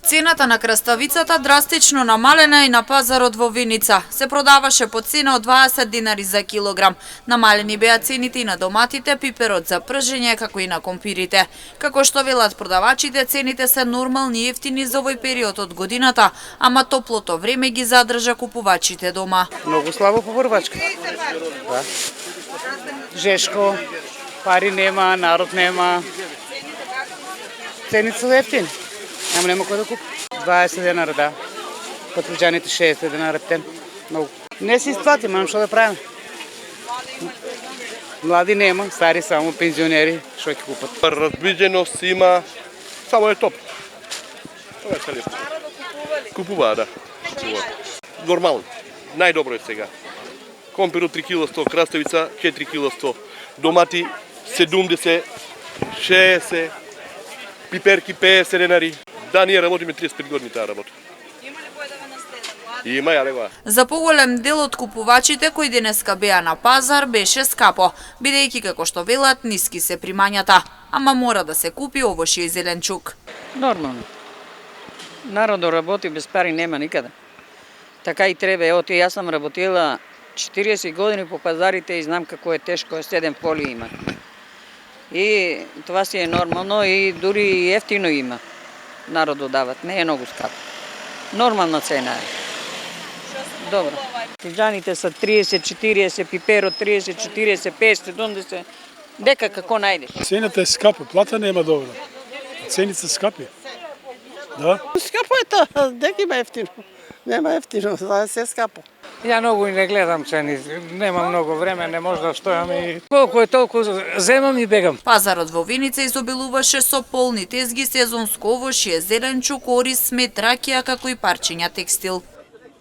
Цената на краставицата драстично намалена и на пазарот во Виница. Се продаваше по цена од 20 динари за килограм. Намалени беа цените и на доматите, пиперот за пржење, како и на компирите. Како што велат продавачите, цените се нормални и ефтини за овој период од годината, ама топлото време ги задржа купувачите дома. Многу слабо по Врбачка. Да. Жешко, пари нема, народ нема. Цените се ефтини. Ама нема кој да купи. 20 денара, да. Патричаните 60 денара птен. Многу. Не се исплати, мам што да правим. Млади нема, стари само, пензионери, што ќе купат. Разбиđeност има, само е топ. Това е целиот. Купува, да. Нормално. Најдобро е сега. Компир 3 кг 100, краставица 4 кг 100, домати 70, 60, пиперки 50 денари. Да, ние работиме 35 години таа работа. Има ли кој да ве наследува? Има, ја него. За поголем дел од купувачите кои денеска беа на пазар беше скапо, бидејќи како што велат ниски се примањата, ама мора да се купи овошје и зеленчук. Нормално. Народот работи без пари нема никаде. Така и треба. Ево ти, јас сам работила 40 години по пазарите и знам како е тешко, 7 поли има. И това си е нормално и дури и ефтино има. Народот дават, не е многу скапо. Нормална цена е. Добро. Тиџаните са 30, 40, пиперот 30, 40, 50, 70. Дека како најдеш? Цената е скапа, плата нема добра. Цените се скапи. Да? Скапо е тоа, дека има ефтино. Нема ефтино, тоа е се скапо. Ја многу и не гледам цени, нема многу време, не може да стојам и колку е толку земам и бегам. Пазарот во Виница изобилуваше со полни тезги сезонско овошје, зеленчук, ориз, смет, ракија, како и парчиња текстил.